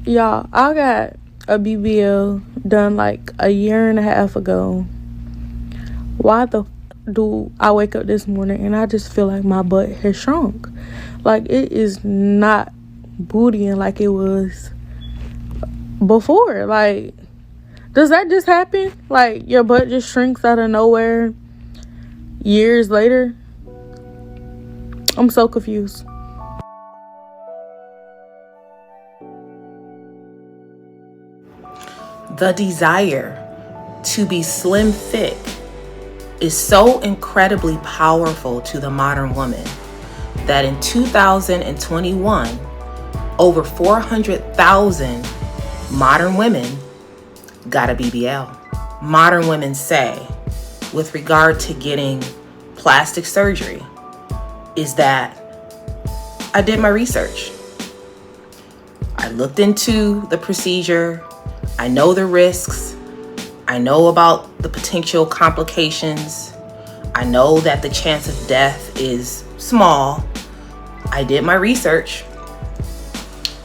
Y'all, I got a BBL done like a year and a half ago. Why the do I wake up this morning and I just feel like my butt has shrunk? Like, it is not bootying like it was before. Like, does that just happen? Like, your butt just shrinks out of nowhere years later? I'm so confused. The desire to be slim thick is so incredibly powerful to the modern woman that in 2021, over 400,000 modern women got a BBL. Modern women say, with regard to getting plastic surgery, is that I did my research. I looked into the procedure. I know the risks. I know about the potential complications. I know that the chance of death is small. I did my research,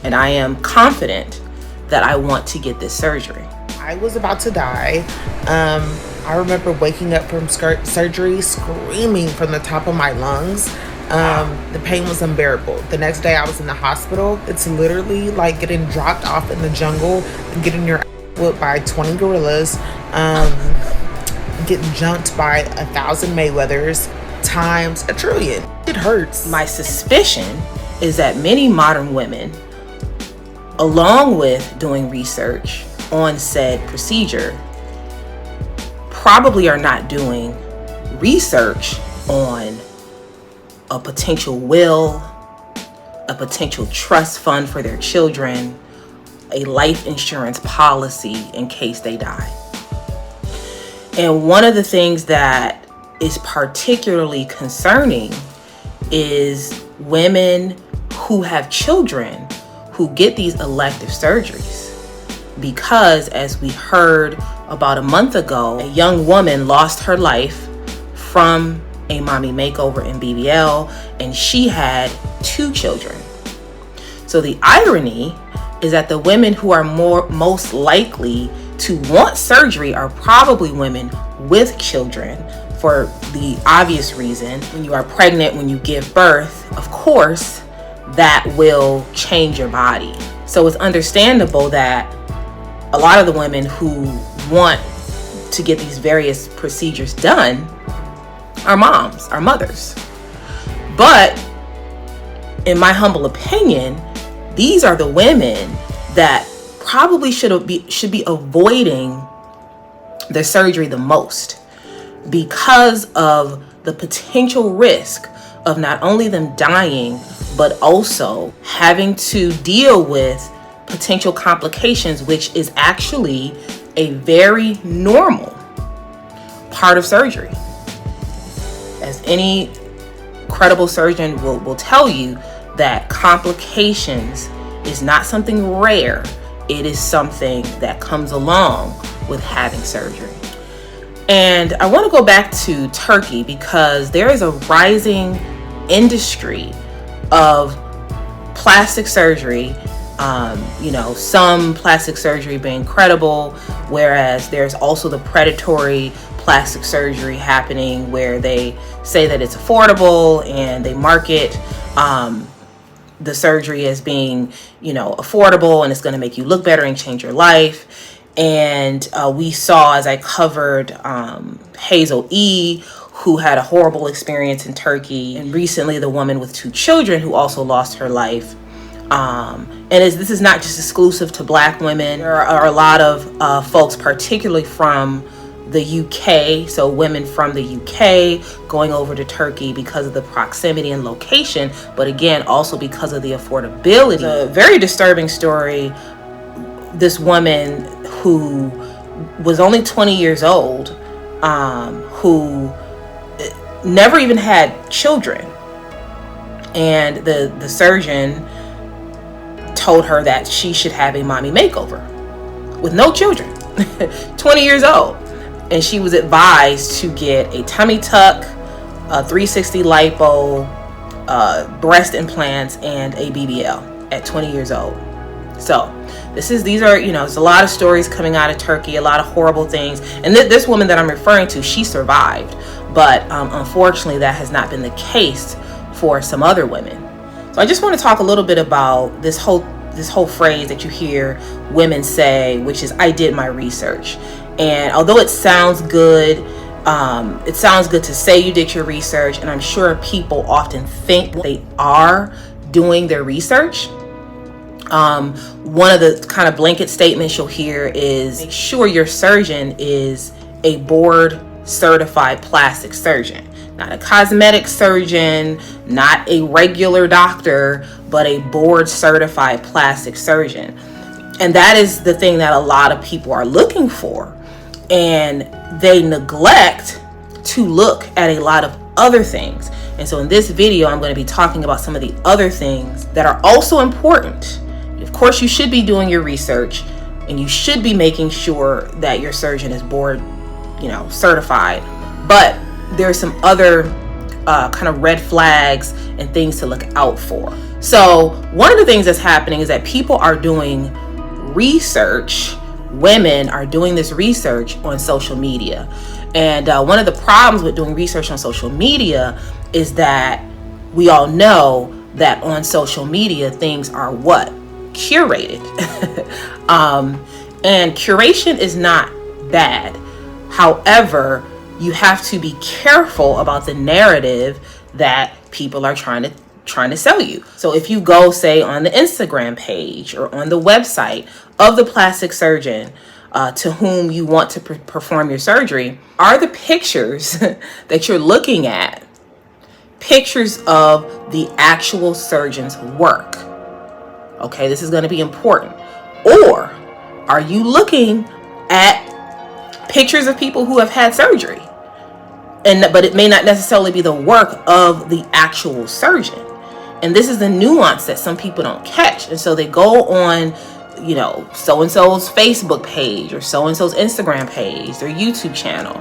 and I am confident that I want to get this surgery. I was about to die. I remember waking up from surgery screaming from the top of my lungs. The pain was unbearable. The next day I was in the hospital. It's literally like getting dropped off in the jungle and getting your whipped by 20 gorillas, getting jumped by 1,000 Mayweathers times a trillion. It hurts. My suspicion is that many modern women, along with doing research on said procedure, probably are not doing research on a potential will, a potential trust fund for their children, a life insurance policy in case they die. And one of the things that is particularly concerning is women who have children who get these elective surgeries. Because, as we heard about a month ago, a young woman lost her life from a mommy makeover in BBL, and she had 2 children. So the irony is that the women who are most likely to want surgery are probably women with children, for the obvious reason, when you are pregnant, when you give birth, of course, that will change your body. So it's understandable that a lot of the women who want to get these various procedures done are moms, are mothers. But in my humble opinion, these are the women that probably should be avoiding the surgery the most, because of the potential risk of not only them dying, but also having to deal with potential complications, which is actually a very normal part of surgery. As any credible surgeon will tell you, that complications is not something rare. It is something that comes along with having surgery. And I want to go back to Turkey, because there is a rising industry of plastic surgery. Some plastic surgery being credible, whereas there's also the predatory plastic surgery happening, where they say that it's affordable and they market the surgery as being, affordable, and it's going to make you look better and change your life. And we saw, as I covered, Hazel E., who had a horrible experience in Turkey, and recently the woman with 2 children who also lost her life. And this is not just exclusive to Black women. There are a lot of folks, particularly from the UK, so women from the UK going over to Turkey because of the proximity and location, but again, also because of the affordability. A very disturbing story. This woman who was only 20 years old, who never even had children, and the surgeon told her that she should have a mommy makeover with no children. 20 years old. And she was advised to get a tummy tuck, a 360 lipo, breast implants, and a BBL at 20 years old. So These are, there's a lot of stories coming out of Turkey, a lot of horrible things. And this woman that I'm referring to, she survived. But unfortunately, that has not been the case for some other women. So I just want to talk a little bit about this whole phrase that you hear women say, which is, I did my research. And although it sounds good, to say you did your research, and I'm sure people often think they are doing their research. One of the kind of blanket statements you'll hear is, make sure your surgeon is a board certified plastic surgeon, not a cosmetic surgeon, not a regular doctor, but a board certified plastic surgeon. And that is the thing that a lot of people are looking for. And they neglect to look at a lot of other things. And so in this video, I'm going to be talking about some of the other things that are also important. Of course, you should be doing your research, and you should be making sure that your surgeon is board, certified. But there are some other kind of red flags and things to look out for. So one of the things that's happening is that people are doing research. Women are doing this research on social media. And one of the problems with doing research on social media is that we all know that on social media, things are what? Curated. And curation is not bad. However, you have to be careful about the narrative that people are trying to sell you. So if you go, say, on the Instagram page or on the website of the plastic surgeon to whom you want to perform your surgery, are the pictures that you're looking at pictures of the actual surgeon's work? Okay, this is going to be important. Or are you looking at pictures of people who have had surgery? But it may not necessarily be the work of the actual surgeon. And this is the nuance that some people don't catch. And so they go on, so-and-so's Facebook page or so-and-so's Instagram page, their YouTube channel,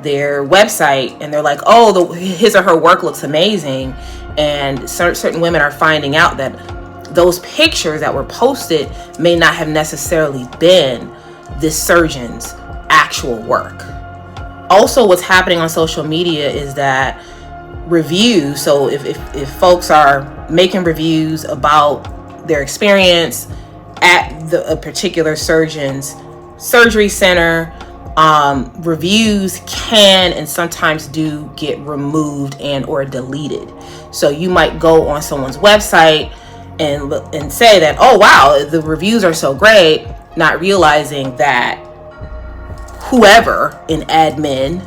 their website, and they're like, oh, his or her work looks amazing. And certain women are finding out that those pictures that were posted may not have necessarily been this surgeon's actual work. Also, what's happening on social media is that reviews, so if folks are making reviews about their experience at a particular surgeon's surgery center, reviews can and sometimes do get removed and or deleted. So you might go on someone's website and say that, oh wow, the reviews are so great, not realizing that whoever in admin,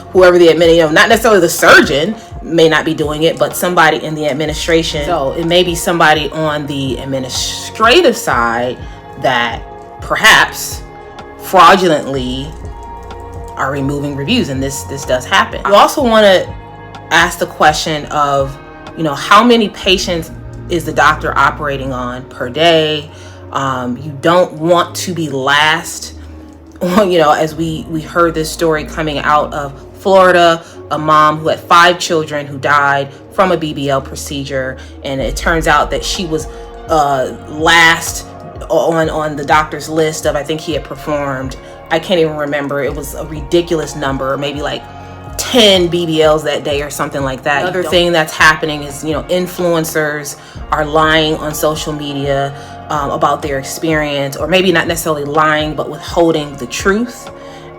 whoever the admin, not necessarily the surgeon may not be doing it, but somebody in the administration. So it may be somebody on the administrative side that perhaps fraudulently are removing reviews, and this does happen. You also want to ask the question of, how many patients is the doctor operating on per day? You don't want to be last. As we heard this story coming out of Florida, a mom who had 5 children who died from a BBL procedure, and it turns out that she was last on the doctor's list of, I think he had performed, I can't even remember, it was a ridiculous number, maybe like 10 BBLs that day or something like that. Another thing that's happening is, influencers are lying on social media about their experience, or maybe not necessarily lying, but withholding the truth.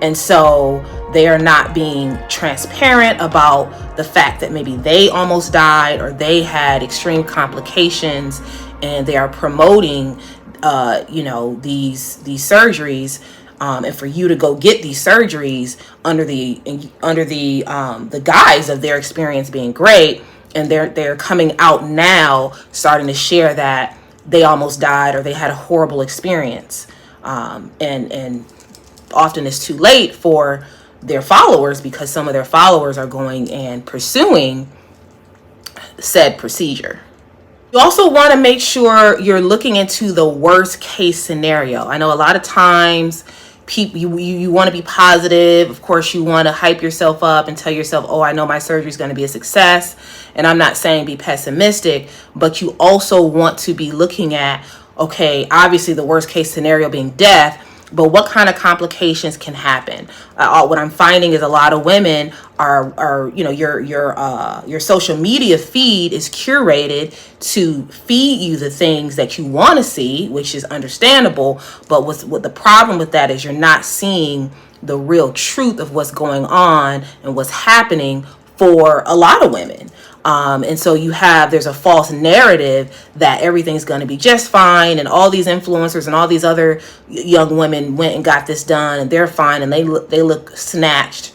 And so they are not being transparent about the fact that maybe they almost died or they had extreme complications, and they are promoting, these surgeries. And for you to go get these surgeries under the guise of their experience being great, and they're coming out now starting to share that they almost died or they had a horrible experience, and often it's too late for their followers, because some of their followers are going and pursuing said procedure. You also want to make sure you're looking into the worst case scenario. I know a lot of times you want to be positive. Of course, you want to hype yourself up and tell yourself, oh, I know my surgery is going to be a success. And I'm not saying be pessimistic, but you also want to be looking at, okay, obviously the worst case scenario being death, but what kind of complications can happen? What I'm finding is a lot of women are your social media feed is curated to feed you the things that you want to see, which is understandable. But what the problem with that is you're not seeing the real truth of what's going on and what's happening for a lot of women. And so there's a false narrative that everything's going to be just fine, and all these influencers and all these other young women went and got this done and they're fine, and they look snatched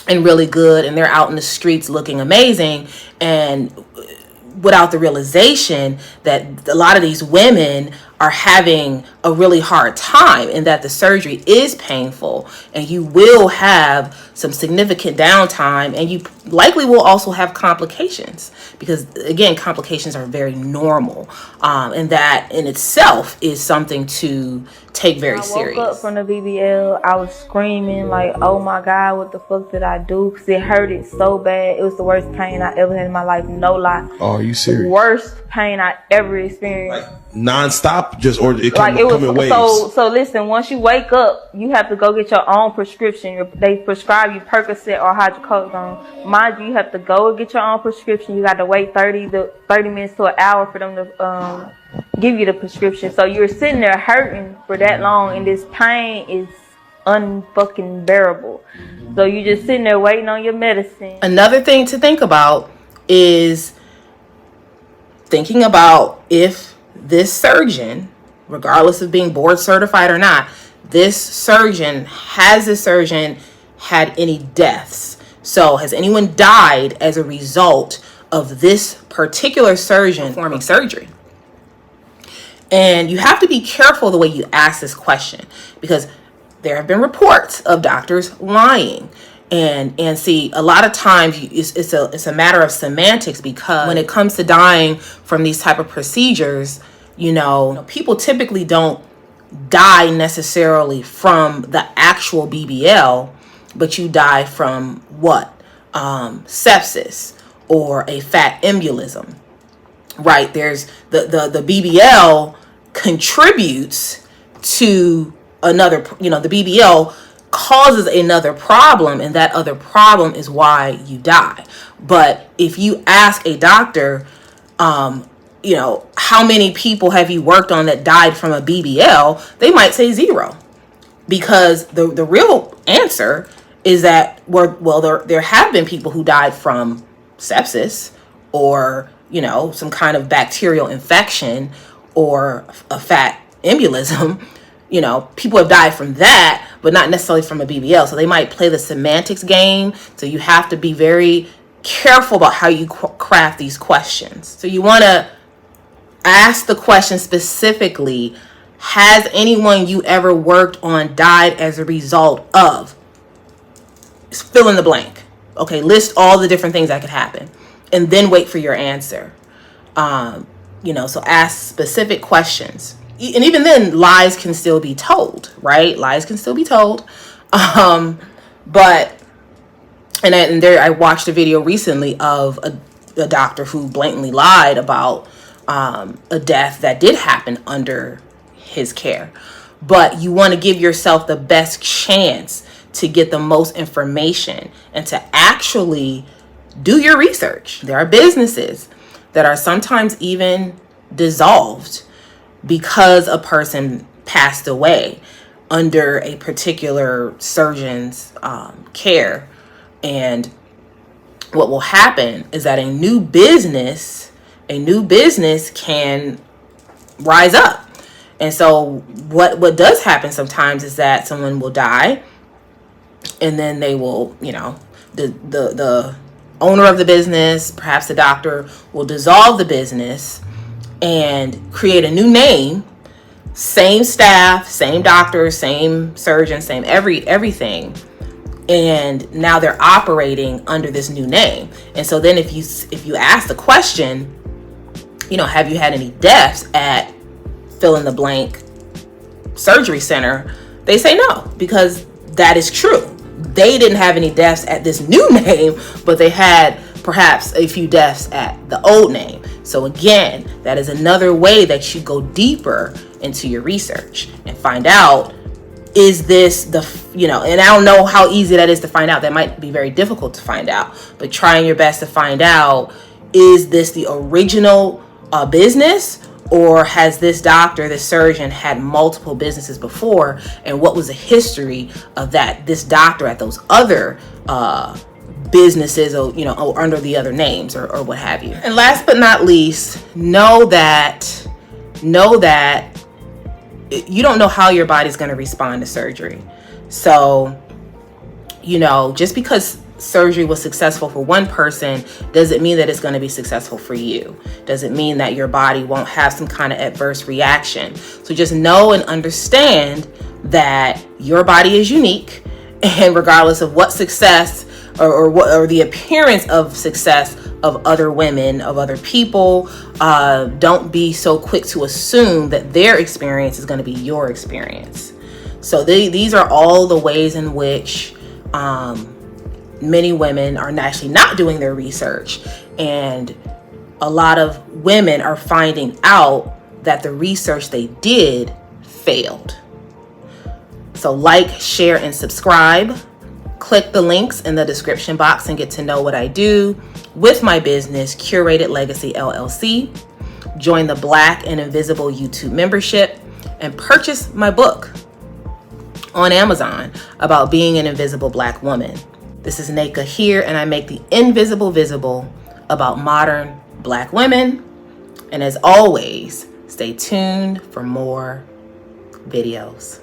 and really good, and they're out in the streets looking amazing, and without the realization that a lot of these women are having a really hard time, and that the surgery is painful, and you will have some significant downtime, and you likely will also have complications, because again, complications are very normal, and that in itself is something to take very serious. I woke up from the BBL, I was screaming like, oh my God, what the fuck did I do? Because it hurted so bad. It was the worst pain I ever had in my life, no lie. Oh, are you serious? Worst pain I ever experienced. Like non-stop, just, or it like come in waves? So listen, once you wake up, you have to go get your own prescription. They prescribe you Percocet or hydrocodone. Mind you have to go get your own prescription. You got to wait 30 minutes to an hour for them to give you the prescription. So you're sitting there hurting for that long, and this pain is unfucking bearable. So you just sitting there waiting on your medicine. Another thing to think about is thinking about if this surgeon, regardless of being board certified or not, has this surgeon had any deaths? So has anyone died as a result of this particular surgeon performing surgery? And you have to be careful the way you ask this question, because there have been reports of doctors lying. And see, a lot of times it's a matter of semantics, because when it comes to dying from these type of procedures, people typically don't die necessarily from the actual BBL, but you die from what? Sepsis or a fat embolism, right? There's the BBL contributes to another, the BBL causes another problem, and that other problem is why you die. But if you ask a doctor, how many people have you worked on that died from a BBL, they might say 0, because the real answer is that there have been people who died from sepsis or some kind of bacterial infection or a fat embolism. People have died from that, but not necessarily from a BBL. So they might play the semantics game. So you have to be very careful about how you craft these questions. So you want to ask the question specifically, has anyone you ever worked on died as a result of? Fill in the blank. Okay, list all the different things that could happen, and then wait for your answer. So ask specific questions. And even then, lies can still be told, right? Lies can still be told. But I watched a video recently of a doctor who blatantly lied about a death that did happen under his care. But you want to give yourself the best chance to get the most information and to actually do your research. There are businesses that are sometimes even dissolved because a person passed away under a particular surgeon's care. And what will happen is that a new business can rise up. And so what does happen sometimes is that someone will die, and then they will, the owner of the business, perhaps the doctor, will dissolve the business and create a new name, same staff, same doctor, same surgeon, same everything. And now they're operating under this new name. And so then if you ask the question, have you had any deaths at fill in the blank surgery center, they say no, because that is true. They didn't have any deaths at this new name, but they had perhaps a few deaths at the old name. So again, that is another way that you go deeper into your research and find out, is this the, and I don't know how easy that is to find out. That might be very difficult to find out, but trying your best to find out, is this the original business, or has this doctor, this surgeon, had multiple businesses before, and what was the history of this doctor at those other businesses, or under the other names, or what have you. And last but not least, know that you don't know how your body's going to respond to surgery. So, just because surgery was successful for one person doesn't mean that it's going to be successful for you. Doesn't mean that your body won't have some kind of adverse reaction. So just know and understand that your body is unique, and regardless of what success or the appearance of success of other women, of other people, don't be so quick to assume that their experience is going to be your experience. So these are all the ways in which many women are actually not doing their research, and a lot of women are finding out that the research they did failed. So like, share, and subscribe. Click the links in the description box and get to know what I do with my business, Curated Legacy LLC. Join the Black and Invisible YouTube membership, and purchase my book on Amazon about being an invisible Black woman. This is Neka here, and I make the invisible visible about modern Black women. And as always, stay tuned for more videos.